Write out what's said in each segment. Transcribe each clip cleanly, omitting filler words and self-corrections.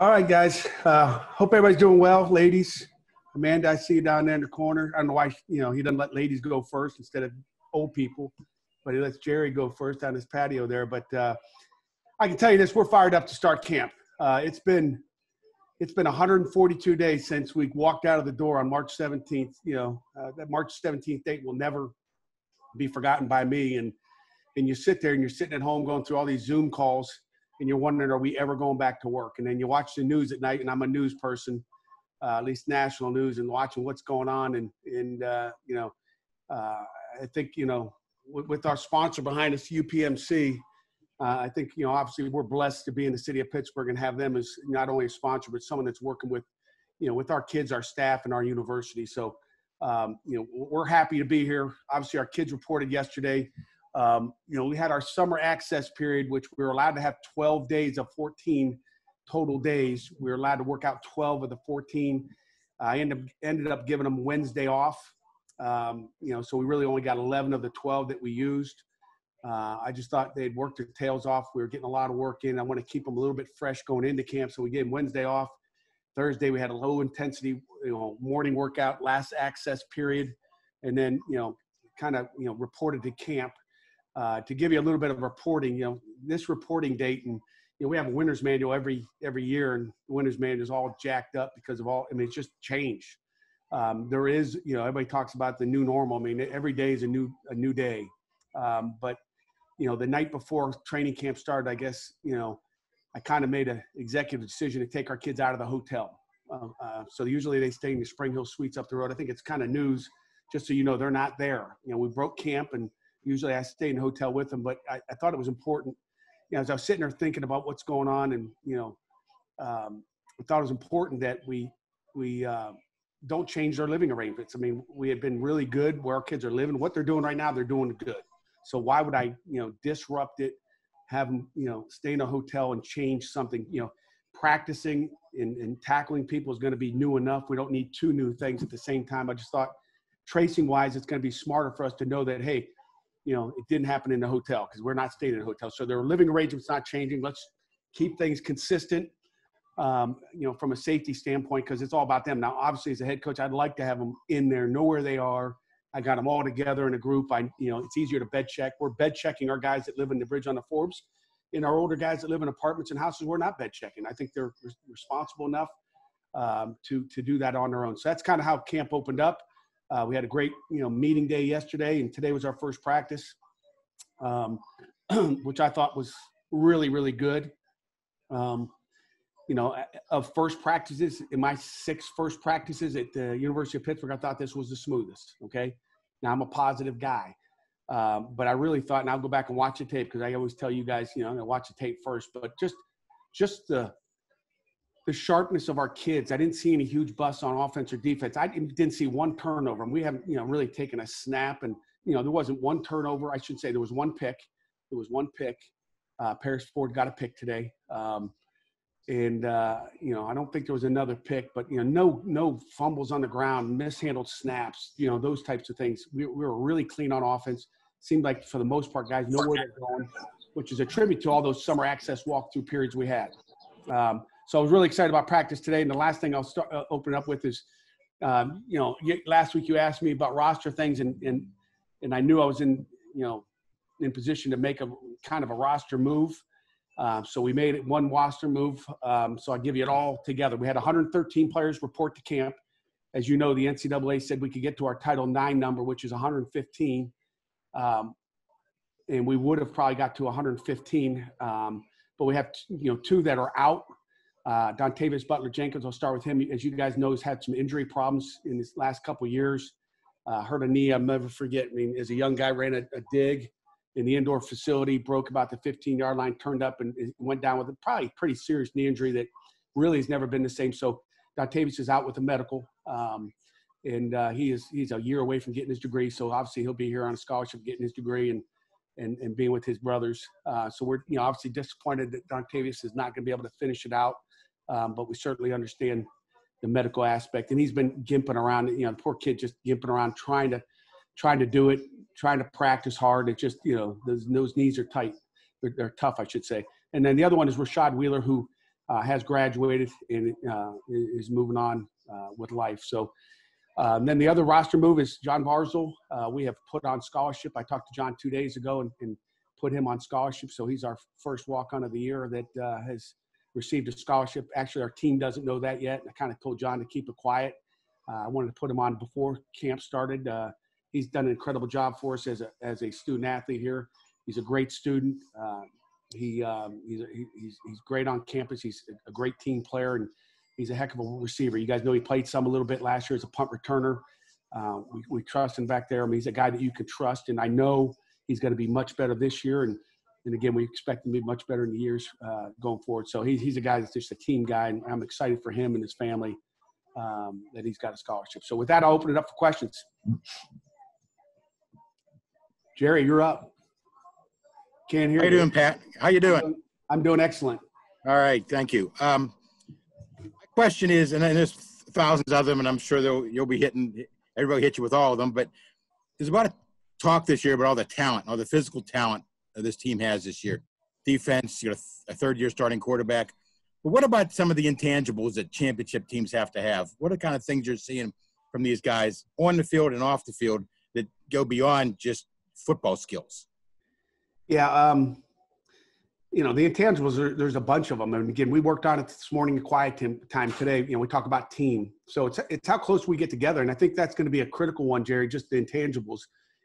All right, guys. Hope everybody's doing well, ladies. Amanda, I see you down there in the corner. I don't know why, he doesn't let ladies go first instead of old people, but he lets Jerry go first on his patio there. But I can tell you this, we're fired up to start camp. It's been 142 days since we walked out of the door on March 17th. That March 17th date will never be forgotten by me. And you sit there and you're sitting at home going through all these Zoom calls and you're wondering, are we ever going back to work? And then you watch the news at night, and I'm a news person, at least national news, and watching what's going on. I think, with our sponsor behind us, UPMC, I think, obviously we're blessed to be in the city of Pittsburgh and have them as not only a sponsor, but someone that's working with, with our kids, our staff, and our university. So, we're happy to be here. Obviously, our kids reported yesterday. We had our summer access period, which we were allowed to have 12 days of 14 total days. We were allowed to work out 12 of the 14. I ended up giving them Wednesday off. So we really only got 11 of the 12 that we used. I just thought they'd worked their tails off. We were getting a lot of work in. I want to keep them a little bit fresh going into camp. So we gave them Wednesday off. Thursday, we had a low intensity, morning workout, last access period. And then, reported to camp. To give you a little bit of reporting, this reporting date, and we have a winner's manual every year, and the winner's manual is all jacked up because of it's just change. There is, everybody talks about the new normal. I mean, every day is a new day. But the night before training camp started, I guess, I kind of made an executive decision to take our kids out of the hotel. So usually they stay in the Spring Hill Suites up the road. I think it's kind of news, just so they're not there. We broke camp, and usually I stay in the hotel with them, but I thought it was important, as I was sitting there thinking about what's going on, and, I thought it was important that we don't change their living arrangements. I mean, we had been really good where our kids are living. What they're doing right now, they're doing good. So why would I, disrupt it, have them, stay in a hotel and change something? Practicing and tackling people is going to be new enough. We don't need two new things at the same time. I just thought tracing-wise, it's going to be smarter for us to know that, hey, it didn't happen in the hotel because we're not staying in a hotel. So their living arrangements not changing. Let's keep things consistent, from a safety standpoint, because it's all about them. Now, obviously, as a head coach, I'd like to have them in there, know where they are. I got them all together in a group. It's easier to bed check. We're bed checking our guys that live in the Bridge on the Forbes. And our older guys that live in apartments and houses, we're not bed checking. I think they're responsible enough to do that on their own. So that's kind of how camp opened up. We had a great, meeting day yesterday, and today was our first practice, which I thought was really, really good. Of first practices, in my 6 first practices at the University of Pittsburgh, I thought this was the smoothest, okay? Now, I'm a positive guy, but I really thought, and I'll go back and watch the tape because I always tell you guys, I'm going to watch the tape first, but just the sharpness of our kids. I didn't see any huge busts on offense or defense. I didn't see one turnover. And we haven't, really taken a snap. And, there wasn't one turnover. I should say there was one pick. There was one pick. Paris Ford got a pick today. I don't think there was another pick. But, no fumbles on the ground, mishandled snaps, those types of things. We were really clean on offense. Seemed like, for the most part, guys know where they're going, which is a tribute to all those summer access walkthrough periods we had. So I was really excited about practice today. And the last thing I'll start open up with is, last week you asked me about roster things, and I knew I was in in position to make a kind of a roster move. So we made one roster move. So I'll give you it all together. We had 113 players report to camp. As you know, the NCAA said we could get to our Title IX number, which is 115. And we would have probably got to 115. But we have, 2 that are out. Dontavius Butler-Jenkins, I'll start with him. As you guys know, has had some injury problems in his last couple of years. Hurt a knee, I'll never forget. I mean, as a young guy, ran a dig in the indoor facility, broke about the 15-yard line, turned up, and went down with a probably pretty serious knee injury that really has never been the same. So Dontavius is out with a medical, and he's a year away from getting his degree. So obviously he'll be here on a scholarship getting his degree and being with his brothers. So we're obviously disappointed that Dontavius is not going to be able to finish it out. But we certainly understand the medical aspect, and he's been gimping around. The poor kid just gimping around, trying to do it, trying to practice hard. It just, those knees are tight. They're tough, I should say. And then the other one is Rashad Wheeler, who has graduated and is moving on with life. So then the other roster move is John Barzil. We have put on scholarship. I talked to John 2 days ago and put him on scholarship. So he's our first walk-on of the year that has received a scholarship. Actually, our team doesn't know that yet. I kind of told John to keep it quiet. I wanted to put him on before camp started. He's done an incredible job for us as a student athlete here. He's a great student. He's great on campus. He's a great team player, and he's a heck of a receiver. You guys know he played a little bit last year as a punt returner. We trust him back there. I mean, he's a guy that you can trust, and I know he's going to be much better this year. And again, we expect him to be much better in the years going forward. So he's a guy that's just a team guy, and I'm excited for him and his family that he's got a scholarship. So with that, I'll open it up for questions. Jerry, you're up. Can't hear you. How you doing, Pat? How you doing? I'm doing excellent. All right, thank you. My question is, and there's thousands of them, and I'm sure you'll be everybody hit you with all of them, but there's a lot of talk this year about all the talent, all the physical talent that this team has this year. Defense, a third-year starting quarterback. But what about some of the intangibles that championship teams have to have? What are the kind of things you're seeing from these guys on the field and off the field that go beyond just football skills? Yeah, the intangibles, there's a bunch of them. And again, we worked on it this morning in quiet time today. We talk about team. So it's how close we get together. And I think that's going to be a critical one, Jerry, just the intangibles.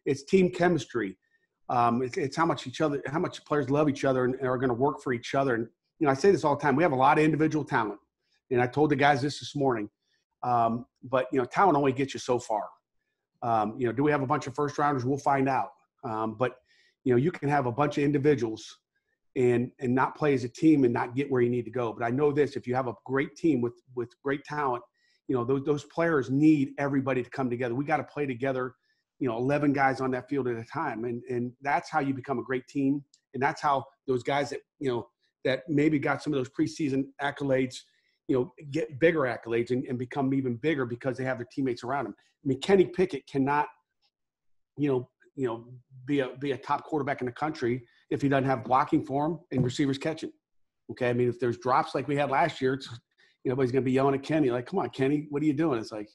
It's team chemistry. It's how much players love each other and are going to work for each other. And, I say this all the time. We have a lot of individual talent. And I told the guys this morning. But, talent only gets you so far. Do we have a bunch of first rounders? We'll find out. But, you can have a bunch of individuals and not play as a team and not get where you need to go. But I know this, if you have a great team with great talent, those players need everybody to come together. We got to play together, 11 guys on that field at a time. And that's how you become a great team. And that's how those guys that maybe got some of those preseason accolades, get bigger accolades and become even bigger because they have their teammates around them. I mean, Kenny Pickett cannot, be a top quarterback in the country if he doesn't have blocking for him and receivers catching. Okay. I mean, if there's drops like we had last year, it's, everybody's going to be yelling at Kenny, like, come on, Kenny, what are you doing? It's like,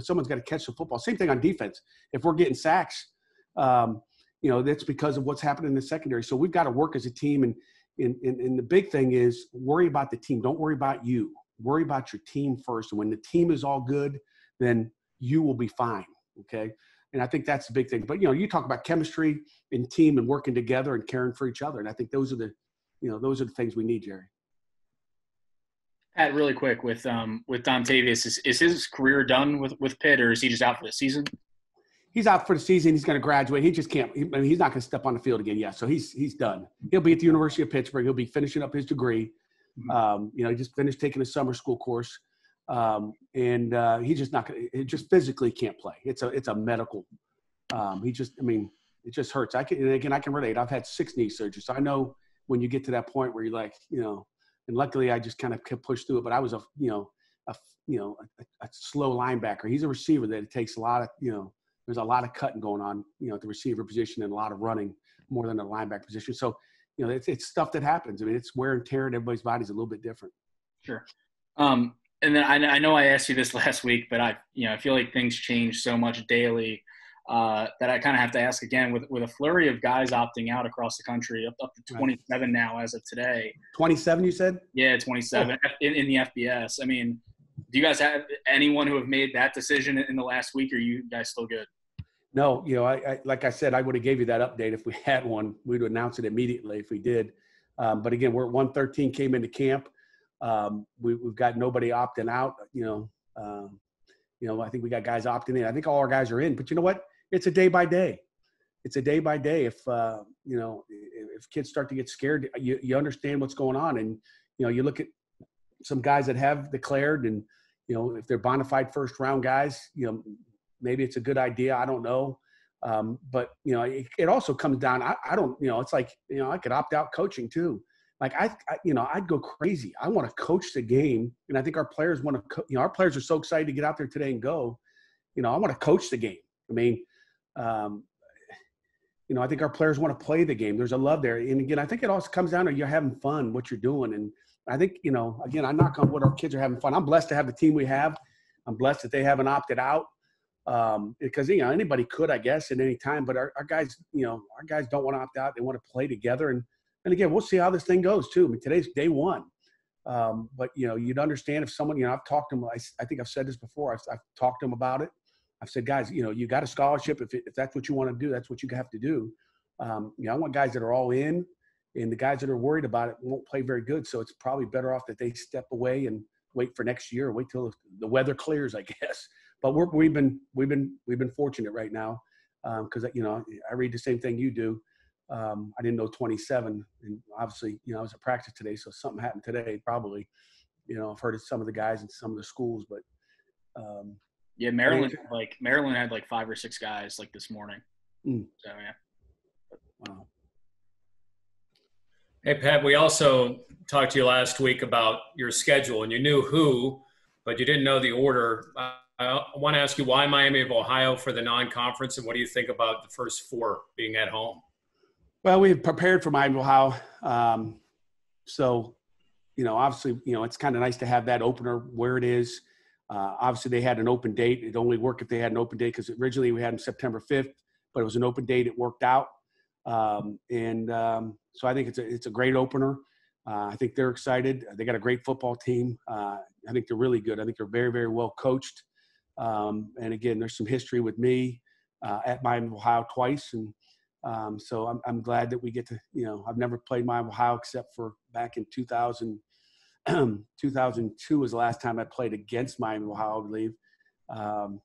someone's got to catch the football. Same thing on defense. If we're getting sacks, that's because of what's happening in the secondary. So we've got to work as a team. And the big thing is worry about the team. Don't worry about you. Worry about your team first. And when the team is all good, then you will be fine. Okay. And I think that's the big thing. But, you talk about chemistry and team and working together and caring for each other. And I think those are the things we need, Jerry. Pat, really quick with Dontavius, is his career done with Pitt, or is he just out for the season? He's out for the season. He's going to graduate. He just can't. He's not going to step on the field again yet. So he's done. He'll be at the University of Pittsburgh. He'll be finishing up his degree. He just finished taking a summer school course. He's just not going to – just physically can't play. It's a medical it just hurts. I can relate. I've had 6 knee surgeries. So I know when you get to that point where you're like, and luckily I just kind of kept pushed through it. But I was a slow linebacker. He's a receiver that it takes a lot of, there's a lot of cutting going on, at the receiver position and a lot of running more than the linebacker position. So, it's stuff that happens. I mean, it's wear and tear and everybody's body's a little bit different. Sure. And then I know I asked you this last week, but I feel like things change so much daily that I kind of have to ask again with a flurry of guys opting out across the country, up to 27 now as of today. 27, you said? Yeah, 27 in the FBS. I mean, do you guys have anyone who have made that decision in the last week, or are you guys still good? No, I like I said, I would have gave you that update if we had one. We'd announce it immediately if we did. But again, we're at 113 came into camp. We've got nobody opting out. I think we got guys opting in. I think all our guys are in. But you know what? It's a day by day. It's a day by day. If kids start to get scared, you understand what's going on, and you look at some guys that have declared, and if they're bona fide first round guys, maybe it's a good idea. I don't know. But it also comes down. I don't. It's like I could opt out coaching too. Like I'd go crazy. I want to coach the game, and I think our players want to. Our players are so excited to get out there today and go. I want to coach the game. I mean, I think our players want to play the game. There's a love there, and again, I think it also comes down to you're having fun, what you're doing, and I think, again, I knock on wood, our kids are having fun. I'm blessed to have the team we have. I'm blessed that they haven't opted out because, anybody could, I guess, at any time. But our guys, our guys don't want to opt out. They want to play together. And again, we'll see how this thing goes, too. I mean, today's day one. But, you'd understand if someone, I've talked to them. I think I've said this before. I've talked to them about it. I've said, guys, you got a scholarship. If that's what you want to do, that's what you have to do. I want guys that are all in. And the guys that are worried about it won't play very good. So it's probably better off that they step away and wait for next year, wait till the weather clears, I guess. But we've been fortunate right now because I read the same thing you do. I didn't know 27, and obviously I was at practice today, so something happened today. Probably, I've heard of some of the guys in some of the schools, but yeah, Maryland had like 5 or 6 guys like this morning. So yeah. Wow. Hey, Pat, we also talked to you last week about your schedule, and you knew who, but you didn't know the order. I want to ask you why Miami of Ohio for the non-conference, and what do you think about the first 4 being at home? Well, we've prepared for Miami of Ohio. So, obviously, it's kind of nice to have that opener where it is. Obviously, they had an open date. It'd only work if they had an open date because originally we had them September 5th, but it was an open date. It worked out. So I think it's a great opener. I think they're excited. They got a great football team. I think they're really good. I think they're very, very well coached. And again, there's some history with me at Miami of Ohio twice. And so I'm glad that we get to, I've never played Miami of Ohio except for back in 2002 was the last time I played against Miami of Ohio, I believe. So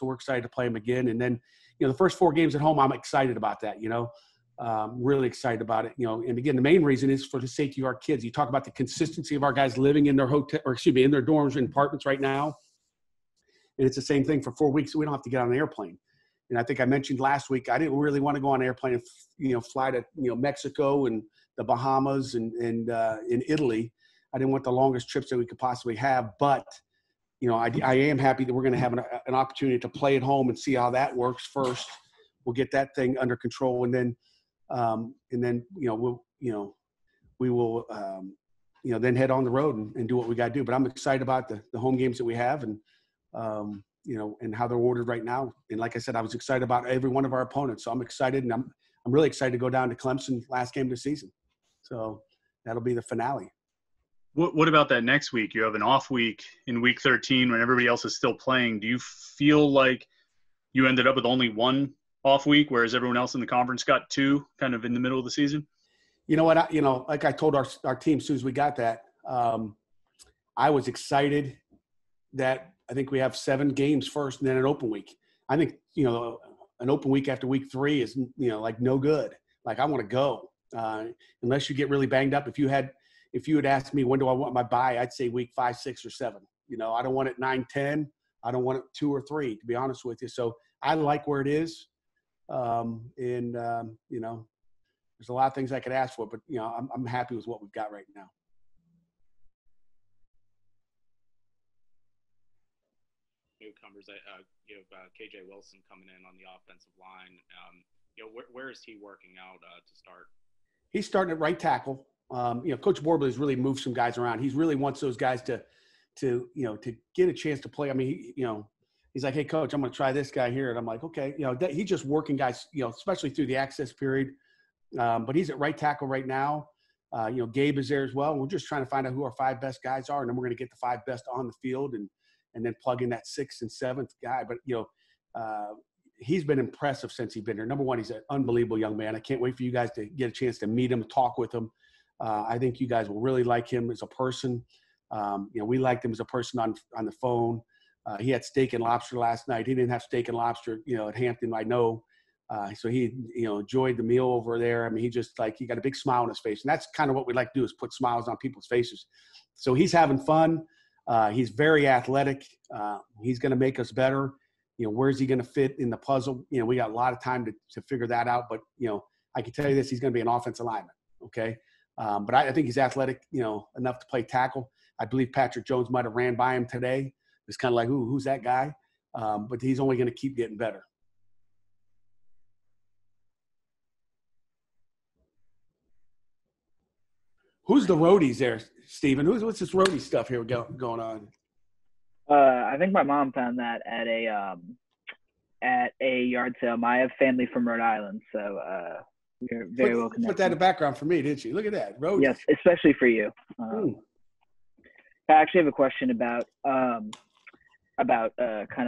we're excited to play them again. And then, the first 4 games at home, I'm excited about that, really excited about it, and again, the main reason is for the safety of our kids. You talk about the consistency of our guys living in their in their dorms and apartments right now. And it's the same thing for 4 weeks. So we don't have to get on an airplane. And I think I mentioned last week, I didn't really want to go on an airplane and, fly to, Mexico and the Bahamas and in Italy. I didn't want the longest trips that we could possibly have, but I am happy that we're going to have an opportunity to play at home and see how that works first. We'll get that thing under control, and then we will then head on the road and do what we got to do. But I'm excited about the home games that we have, and and how they're ordered right now. And like I said, I was excited about every one of our opponents, so I'm excited, and I'm really excited to go down to Clemson last game of the season. So that'll be the finale. What about that next week? You have an off week in week 13 when everybody else is still playing. Do you feel like you ended up with only 1 off week, whereas everyone else in the conference got 2 kind of in the middle of the season? You know what? Like I told our team as soon as we got that, I was excited that I think we have 7 games first and then an open week. I think, an open week after week 3 is, like no good. Like I want to go unless you get really banged up. If you had asked me when do I want my bye, I'd say week 5, 6, or 7. I don't want it 9, 10. I don't want it 2 or 3, to be honest with you. So I like where it is. There's a lot of things I could ask for, but I'm happy with what we've got right now. Newcomers, you have KJ Wilson coming in on the offensive line. Where is he working out to start? He's starting at right tackle. Coach Borbley has really moved some guys around. He really wants those guys to get a chance to play. I mean, he's like, hey, coach, I'm going to try this guy here. And I'm like, okay, he's just working guys, especially through the access period. But he's at right tackle right now. Gabe is there as well. We're just trying to find out who our 5 best guys are. And then we're going to get the 5 best on the field and then plug in that 6th and 7th guy. But, he's been impressive since he's been here. Number one, he's an unbelievable young man. I can't wait for you guys to get a chance to meet him, talk with him. I think you guys will really like him as a person. We liked him as a person on the phone. He had steak and lobster last night. He didn't have steak and lobster, at Hampton, I know. So he, enjoyed the meal over there. I mean, he got a big smile on his face. And that's kind of what we like to do, is put smiles on people's faces. So he's having fun. He's very athletic. He's going to make us better. Where's he going to fit in the puzzle? We got a lot of time to figure that out. But, I can tell you this, he's going to be an offensive lineman. Okay. But I think he's athletic, enough to play tackle. I believe Patrick Jones might have ran by him today. It's kind of like, who's that guy? But he's only going to keep getting better. Who's the roadies there, Steven? What's this roadie stuff here going on? I think my mom found that at a yard sale. I have family from Rhode Island, so we're very well connected. Put that in the background for me, didn't you? Look at that. Roadies. Yes, especially for you. I actually have a question about kind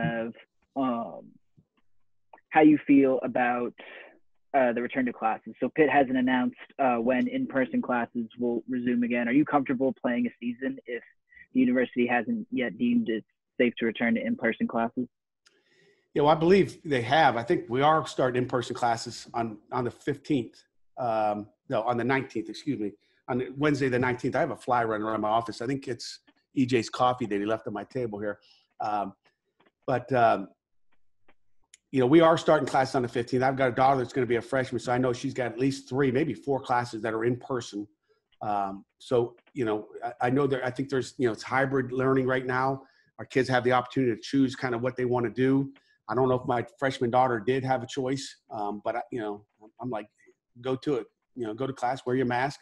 of how you feel about the return to classes. So Pitt hasn't announced when in-person classes will resume again. Are you comfortable playing a season if the university hasn't yet deemed it safe to return to in-person classes? Yeah, well, I believe they have. I think we are starting in-person classes on the 15th. On the 19th, excuse me. On Wednesday the 19th, I have a fly running around my office. I think it's EJ's coffee that he left on my table here. We are starting classes on the 15th. I've got a daughter that's going to be a freshman, so I know she's got at least 3, maybe 4 classes that are in person. I know I think there's, it's hybrid learning right now. Our kids have the opportunity to choose kind of what they want to do. I don't know if my freshman daughter did have a choice, but I'm like, go to it. Go to class, wear your mask,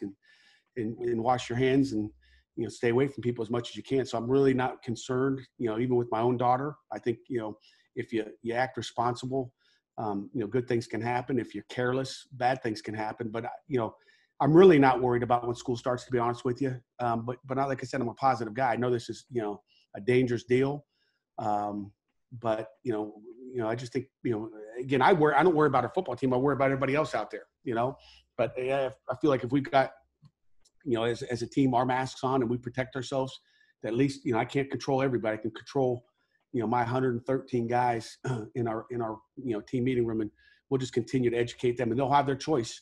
and wash your hands, and stay away from people as much as you can. So I'm really not concerned. Even with my own daughter, I think if you act responsible, good things can happen. If you're careless, bad things can happen. But I'm really not worried about when school starts, to be honest with you. But not, like I said, I'm a positive guy. I know this is a dangerous deal. But I just think, again, I don't worry about our football team. I worry about everybody else out there, But I feel like if we've got, as a team, our masks on and we protect ourselves, at least, I can't control everybody. I can control, my 113 guys in our team meeting room, and we'll just continue to educate them, and they'll have their choice.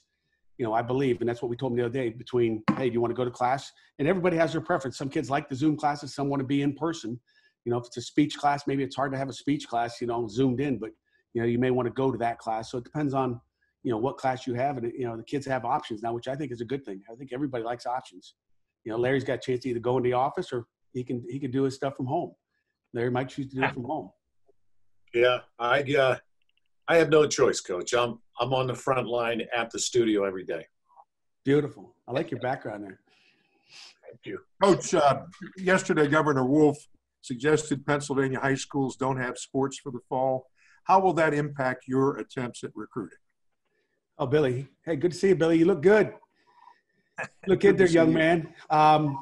I believe, and that's what we told them the other day, between, hey, do you want to go to class? And everybody has their preference. Some kids like the Zoom classes. Some want to be in person. If it's a speech class, maybe it's hard to have a speech class, zoomed in, but, you may want to go to that class. So it depends on, what class you have. And, the kids have options now, which I think is a good thing. I think everybody likes options. Larry's got a chance to either go in the office or he can do his stuff from home. Larry might choose to do it from home. Yeah, I have no choice, Coach. I'm on the front line at the studio every day. Beautiful. I like your background there. Thank you. Coach, yesterday Governor Wolf suggested Pennsylvania high schools don't have sports for the fall. How will that impact your attempts at recruiting? Oh, Billy. Hey, good to see you, Billy. You look good. Look good there, young man. How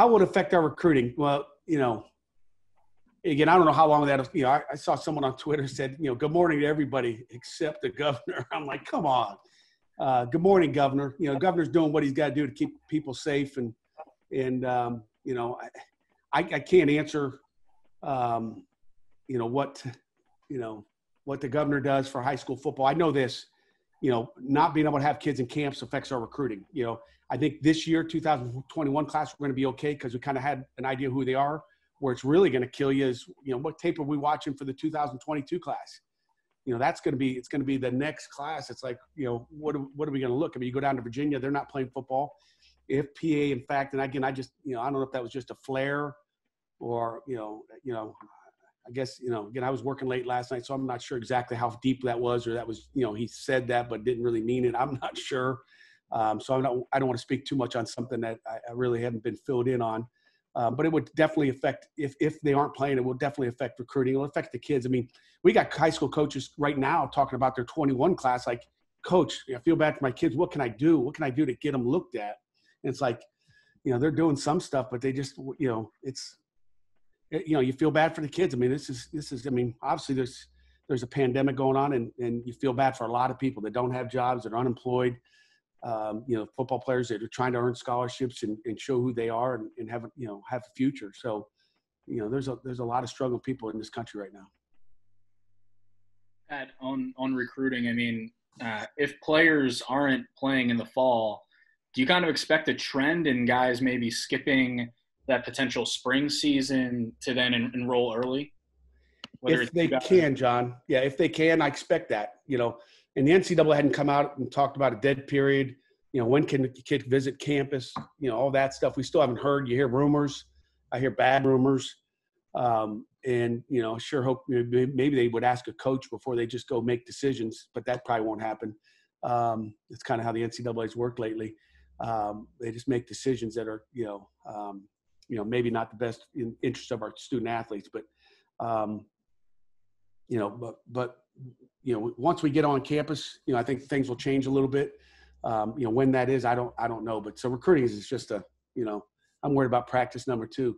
will it affect our recruiting? Well, again, I don't know how long that, I saw someone on Twitter said, good morning to everybody except the governor. I'm like, come on. Good morning, Governor. Governor's doing what he's got to do to keep people safe. And I can't answer, what the governor does for high school football. I know this, not being able to have kids in camps affects our recruiting. I think this year, 2021 class, we're going to be okay because we kind of had an idea who they are. Where it's really going to kill you is, what tape are we watching for the 2022 class? It's going to be the next class. It's like, what are we going to look? I mean, you go down to Virginia, they're not playing football. If PA, in fact, and again, I just, I don't know if that was just a flare or, I guess, again, I was working late last night, so I'm not sure exactly how deep that was, or that was, he said that, but didn't really mean it. I'm not sure. So I don't want to speak too much on something that I really haven't been filled in on. But it would definitely affect, if they aren't playing, it will definitely affect recruiting. It will affect the kids. I mean, we got high school coaches right now talking about their 21 class, like, Coach, I feel bad for my kids. What can I do? What can I do to get them looked at? And it's like, they're doing some stuff, but they just, you feel bad for the kids. I mean, this is, I mean, obviously there's a pandemic going on, and you feel bad for a lot of people that don't have jobs, that are unemployed. Football players that are trying to earn scholarships and show who they are and have a future. So, there's a lot of struggling people in this country right now. Pat, on recruiting, I mean, if players aren't playing in the fall, do you kind of expect a trend in guys maybe skipping that potential spring season to then enroll early? If they can, John. Yeah, if they can, I expect that. And the NCAA hadn't come out and talked about a dead period. When can the kid visit campus? All that stuff. We still haven't heard. You hear rumors. I hear bad rumors. Sure hope maybe they would ask a coach before they just go make decisions, but that probably won't happen. It's kind of how the NCAA's worked lately. They just make decisions that are, maybe not the best in interest of our student athletes, but, once we get on campus, I think things will change a little bit. When that is, I don't know. But so recruiting is just I'm worried about practice number 2.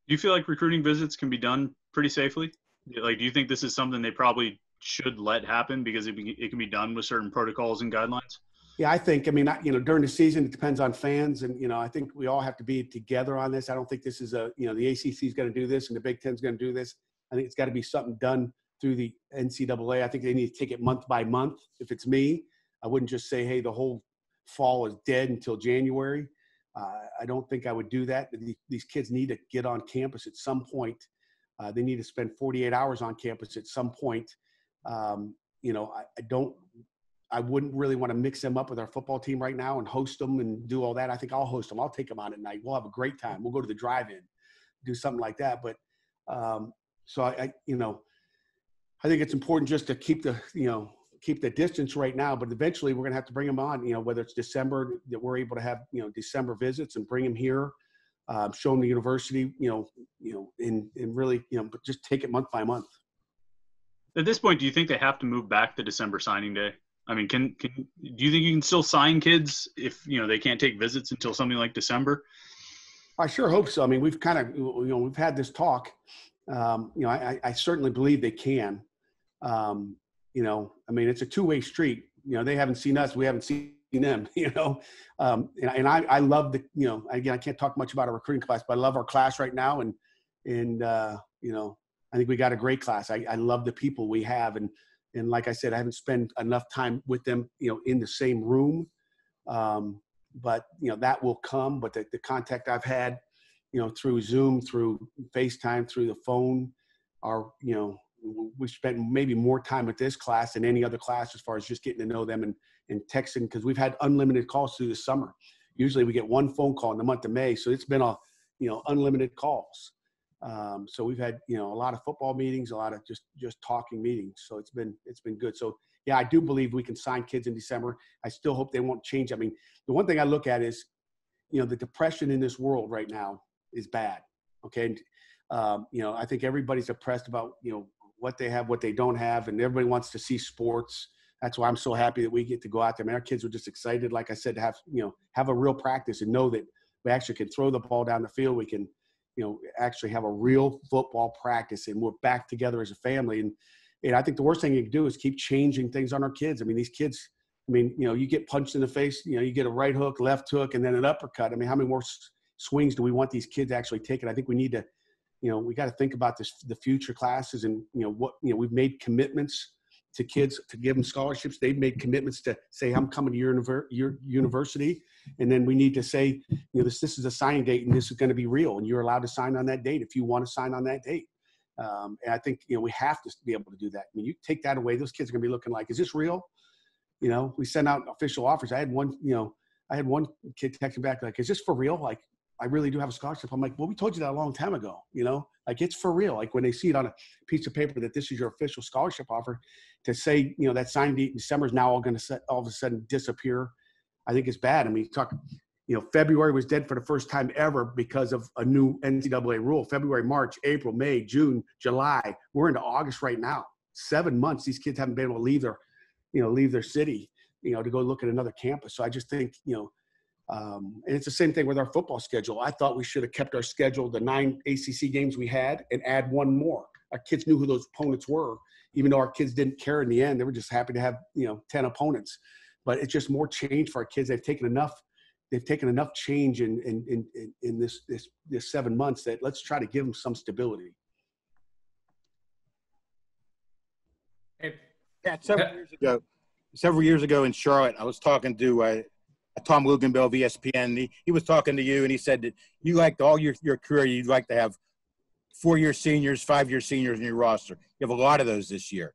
Do you feel like recruiting visits can be done pretty safely? Like, do you think this is something they probably should let happen because it can be done with certain protocols and guidelines? Yeah, I think, during the season, it depends on fans. And, I think we all have to be together on this. I don't think this is the ACC is going to do this and the Big Ten is going to do this. I think it's got to be something done through the NCAA. I think they need to take it month by month. If it's me, I wouldn't just say, hey, the whole fall is dead until January. I don't think I would do that. These kids need to get on campus at some point. They need to spend 48 hours on campus at some point. I wouldn't really want to mix them up with our football team right now and host them and do all that. I think I'll host them. I'll take them out at night. We'll have a great time. We'll go to the drive-in, do something like that. But so I think it's important just to keep the distance right now, but eventually we're going to have to bring them on, whether it's December that we're able to have, December visits and bring them here, show them the university, and really, but just take it month by month. At this point, do you think they have to move back to December signing day? I mean, do you think you can still sign kids if, they can't take visits until something like December? I sure hope so. I mean, we've kind of, we've had this talk. I certainly believe they can. It's a two-way street. They haven't seen us. We haven't seen them, and I love again, I can't talk much about our recruiting class, but I love our class right now. And I think we got a great class. I love the people we have. And like I said, I haven't spent enough time with them, in the same room. But that will come. But the contact I've had, through Zoom, through FaceTime, through the phone, we spent maybe more time with this class than any other class as far as just getting to know them and texting, because we've had unlimited calls through the summer. Usually we get one phone call in the month of May. So it's been unlimited calls. So we've had, a lot of football meetings, a lot of just talking meetings. So it's been good. So yeah, I do believe we can sign kids in December. I still hope they won't change. I mean, the one thing I look at is, the depression in this world right now is bad. Okay. And, I think everybody's depressed about, what they have, what they don't have, and everybody wants to see sports. That's why I'm so happy that we get to go out there. I mean, our kids were just excited, like I said, to have a real practice and know that we actually can throw the ball down the field. We can, actually have a real football practice, and we're back together as a family. And I think the worst thing you can do is keep changing things on our kids. I mean, these kids, you get punched in the face, you get a right hook, left hook, and then an uppercut. I mean, how many more swings do we want these kids actually taking? I think we need to, we got to think about the future classes and, we've made commitments to kids to give them scholarships. They've made commitments to say, I'm coming to your university. And then we need to say, this is a signing date and this is going to be real. And you're allowed to sign on that date if you want to sign on that date. And I think, we have to be able to do that. I mean, you take that away, those kids are going to be looking like, is this real? We send out official offers. I had one kid texting back like, is this for real? Like, I really do have a scholarship. I'm like, well, we told you that a long time ago, like it's for real. Like when they see it on a piece of paper that this is your official scholarship offer, to say, that signing date in December is now all going to all of a sudden disappear. I think it's bad. I mean, February was dead for the first time ever because of a new NCAA rule. February, March, April, May, June, July. We're into August right now. 7 months. These kids haven't been able to leave their city, to go look at another campus. So I just think, and it's the same thing with our football schedule. I thought we should have kept our schedule, the 9 ACC games we had, and add one more. Our kids knew who those opponents were, even though our kids didn't care in the end. They were just happy to have, 10 opponents. But it's just more change for our kids. They've taken enough change in this 7 months that let's try to give them some stability. Hey, Pat, several years ago in Charlotte, I was talking to Tom Luganbill of ESPN. He was talking to you, and he said that you liked all your career, you'd like to have 4-year seniors, 5-year seniors in your roster. You have a lot of those this year.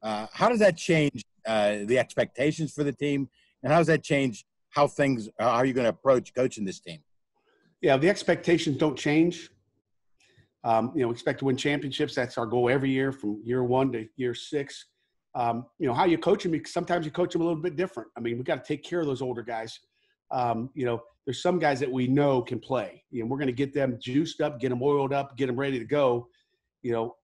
How does that change the expectations for the team, and how does that change how are you going to approach coaching this team? Yeah, the expectations don't change. We expect to win championships. That's our goal every year from year 1 to year 6. You know, how you coach them, because sometimes you coach them a little bit different. I mean, we got to take care of those older guys. You know, there's some guys that we know can play. You know, we're going to get them juiced up, get them oiled up, get them ready to go. You know,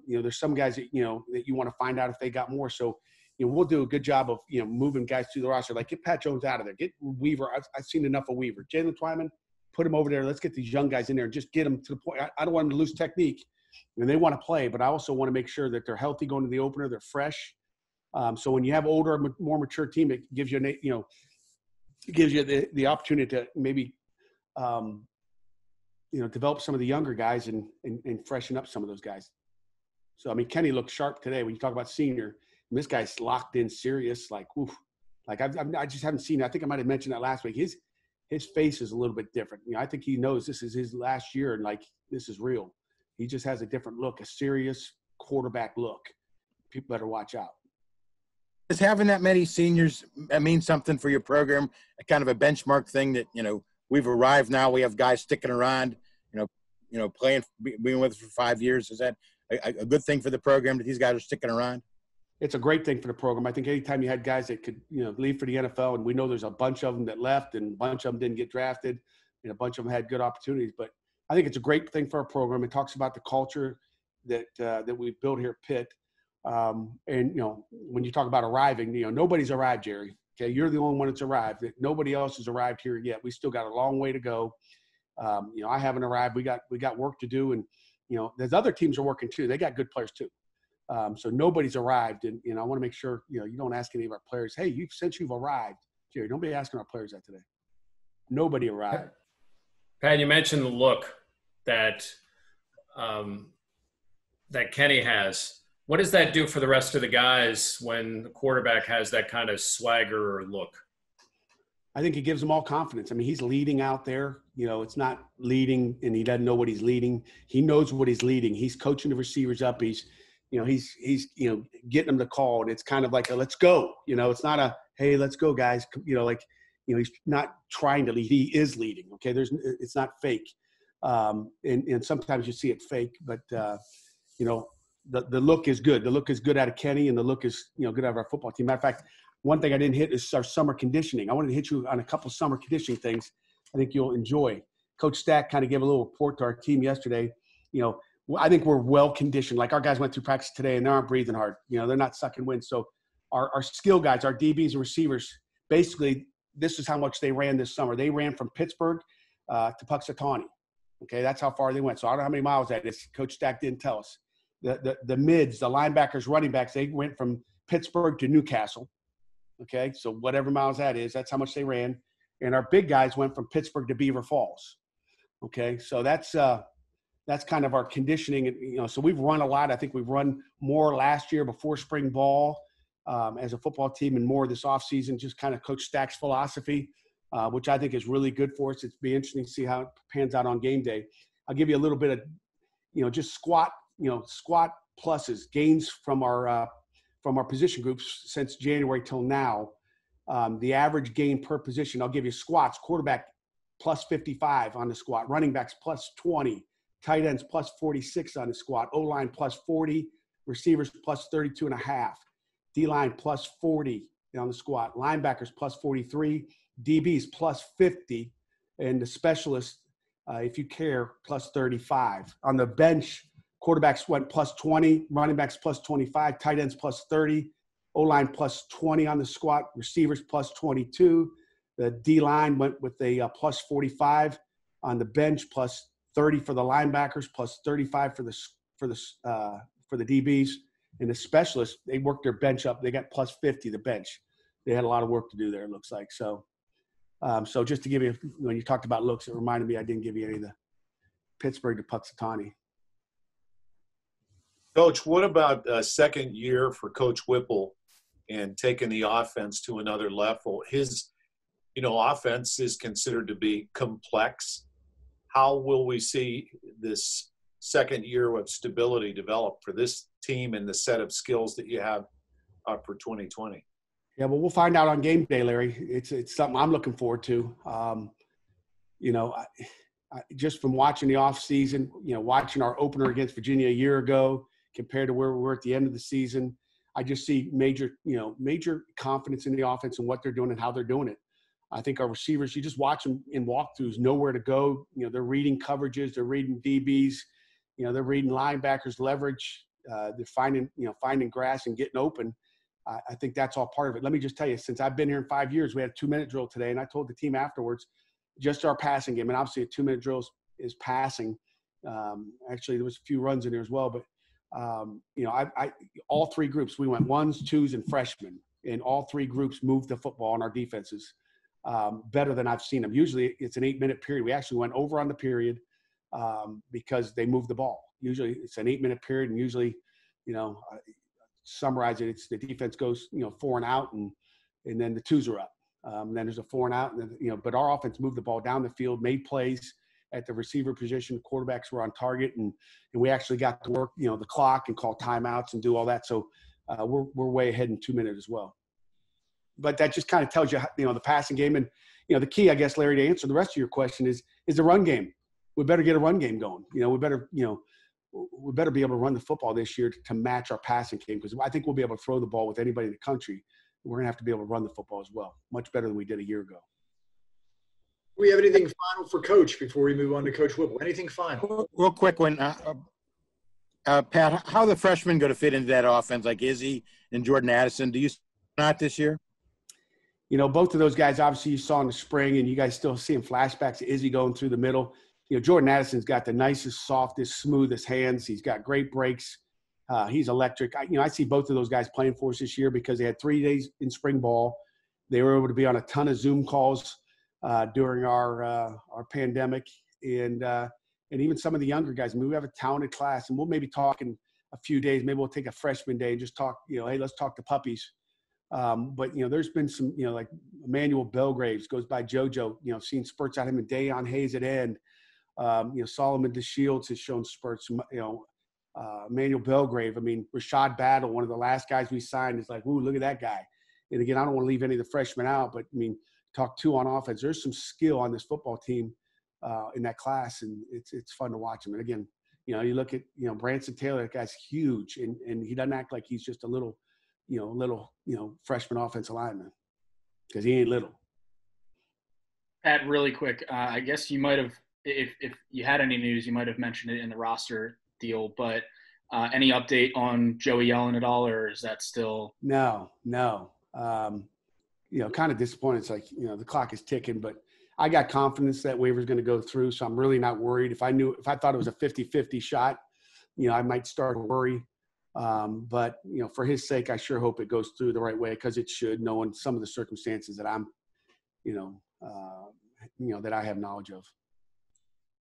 there's some guys that, you know, that you want to find out if they got more. So, you know, we'll do a good job of, you know, moving guys through the roster. Like, get Pat Jones out of there. Get Weaver. I've seen enough of Weaver. Jalen Twyman, put him over there. Let's get these young guys in there and just get them to the point. I don't want them to lose technique. And they want to play, but I also want to make sure that they're healthy going to the opener. They're fresh. So when you have older, more mature team, it gives you, you know, it gives you the opportunity to maybe, you know, develop some of the younger guys and freshen up some of those guys. So, I mean, Kenny looked sharp today when you talk about senior. And this guy's locked in, serious, like, oof. Like, I just haven't seen it. I think I might have mentioned that last week. His face is a little bit different. You know, I think he knows this is his last year and, like, this is real. He just has a different look, a serious quarterback look. People better watch out. Does having that many seniors mean something for your program? A kind of a benchmark thing that, you know, we've arrived now. We have guys sticking around, you know, playing, being with us for 5 years. Is that a good thing for the program that these guys are sticking around? It's a great thing for the program. I think anytime you had guys that could, you know, leave for the NFL, and we know there's a bunch of them that left and a bunch of them didn't get drafted and a bunch of them had good opportunities. But I think it's a great thing for our program. It talks about the culture that we've built here at Pitt. And, you know, when you talk about arriving, you know, nobody's arrived, Jerry. Okay, you're the only one that's arrived. Nobody else has arrived here yet. We still got a long way to go. You know, I haven't arrived. We got work to do, and you know, there's other teams are working too. They got good players too. So nobody's arrived, and you know, I want to make sure, you know, you don't ask any of our players, hey, since you've arrived, Jerry. Don't be asking our players that today. Nobody arrived. Pat, you mentioned the look that that Kenny has. What does that do for the rest of the guys when the quarterback has that kind of swagger or look? I think it gives them all confidence. I mean, he's leading out there. You know, it's not leading and he doesn't know what he's leading. He knows what he's leading. He's coaching the receivers up. He's you know, getting them to call. And it's kind of like a let's go. You know, it's not a, hey, let's go, guys. You know, like, you know, he's not trying to lead. He is leading. Okay. It's not fake. And sometimes you see it fake, but, you know, the look is good. The look is good out of Kenny, and the look is, you know, good out of our football team. Matter of fact, one thing I didn't hit is our summer conditioning. I wanted to hit you on a couple summer conditioning things I think you'll enjoy. Coach Stack kind of gave a little report to our team yesterday. You know, I think we're well conditioned. Like, our guys went through practice today and they aren't breathing hard. You know, they're not sucking wind. So our skill guys, our DBs and receivers, basically this is how much they ran this summer. They ran from Pittsburgh to Puxatawny. Okay, that's how far they went. So I don't know how many miles that is. Coach Stack didn't tell us. The mids, the linebackers, running backs, they went from Pittsburgh to Newcastle. Okay, so whatever miles that is, that's how much they ran. And our big guys went from Pittsburgh to Beaver Falls. Okay, so that's kind of our conditioning. You know, so we've run a lot. I think we've run more last year before spring ball as a football team, and more this offseason, just kind of Coach Stack's philosophy, which I think is really good for us. It'd be interesting to see how it pans out on game day. I'll give you a little bit of, you know, just squat pluses, gains from our position groups since January till now. The average gain per position, I'll give you squats, quarterback plus 55 on the squat, running backs plus 20, tight ends plus 46 on the squat, O-line plus 40, receivers plus 32.5, D-line plus 40 on the squat, linebackers plus 43, DBs plus 50, and the specialists, if you care, plus 35. On the bench, quarterbacks went plus 20, running backs plus 25, tight ends plus 30, O-line plus 20 on the squat, receivers plus 22. The D-line went with a plus 45 on the bench, plus 30 for the linebackers, plus 35 for the DBs. And the specialists, they worked their bench up. They got plus 50, the bench. They had a lot of work to do there, it looks like. So just to give you, when you talked about looks, it reminded me I didn't give you any of the Pittsburgh to Puxatawny. Coach, what about a second year for Coach Whipple and taking the offense to another level? His, you know, offense is considered to be complex. How will we see this second year of stability develop for this team and the set of skills that you have for 2020? Yeah, well, we'll find out on game day, Larry. It's something I'm looking forward to. You know, I just from watching the offseason, you know, watching our opener against Virginia a year ago compared to where we were at the end of the season, I just see major confidence in the offense and what they're doing and how they're doing it. I think our receivers, you just watch them in walkthroughs, know where to go. They're reading coverages, they're reading DBs, they're reading linebackers, leverage. They're finding grass and getting open. I think that's all part of it. Let me just tell you, since I've been here in 5 years, we had a 2-minute drill today, and I told the team afterwards, just our passing game, and obviously a 2-minute drill is passing. Actually, there was a few runs in there as well, but all three groups, we went 1s, 2s, and freshmen, and all three groups moved the football on our defenses better than I've seen them. Usually, it's an 8-minute period. We actually went over on the period because they moved the ball. Usually, it's an 8-minute period, and usually, summarize it, it's the defense goes 4 and out, and then the 2s are up. And then there's a 4 and out, and then, but our offense moved the ball down the field, made plays at the receiver position. Quarterbacks were on target, and we actually got to work, the clock and call timeouts and do all that. So we're way ahead in 2 minutes as well. But that just kind of tells you, the passing game, and the key, I guess, Larry, to answer the rest of your question is the run game. We better get a run game going. We better be able to run the football this year to match our passing game, because I think we'll be able to throw the ball with anybody in the country. We're going to have to be able to run the football as well, much better than we did a year ago. Do we have anything final for Coach before we move on to Coach Whipple? Anything final? Real quick one. Pat, how are the freshmen going to fit into that offense, like Izzy and Jordan Addison? Do you not this year? Both of those guys, obviously, you saw in the spring, and you guys still seeing flashbacks of Izzy going through the middle. Jordan Addison's got the nicest, softest, smoothest hands. He's got great breaks. He's electric. I see both of those guys playing for us this year because they had 3 days in spring ball. They were able to be on a ton of Zoom calls during our pandemic, and even some of the younger guys. I mean, we have a talented class, and we'll maybe talk in a few days. Maybe we'll take a freshman day and just talk. Hey, let's talk to puppies. But there's been some, like Emmanuel Belgraves goes by JoJo. Seen spurts out of him, and Dayon Hayes at end. Solomon DeShields has shown spurts. Emmanuel Belgrave. I mean, Rashad Battle, one of the last guys we signed, is like, ooh, look at that guy. And again, I don't want to leave any of the freshmen out, but I mean, talk 2 on offense. There's some skill on this football team in that class, and it's fun to watch them. And again, you look at Branson Taylor, that guy's huge, and he doesn't act like he's just a little freshman offensive lineman, because he ain't little. Pat, really quick, I guess you might have, if you had any news, you might have mentioned it in the roster deal, but any update on Joey Yellen at all, or is that still? No. Kind of disappointed. It's like, the clock is ticking, but I got confidence that waiver's going to go through, so I'm really not worried. If I thought it was a 50-50 shot, I might start to worry. But, for his sake, I sure hope it goes through the right way, because it should, knowing some of the circumstances that I'm, that I have knowledge of.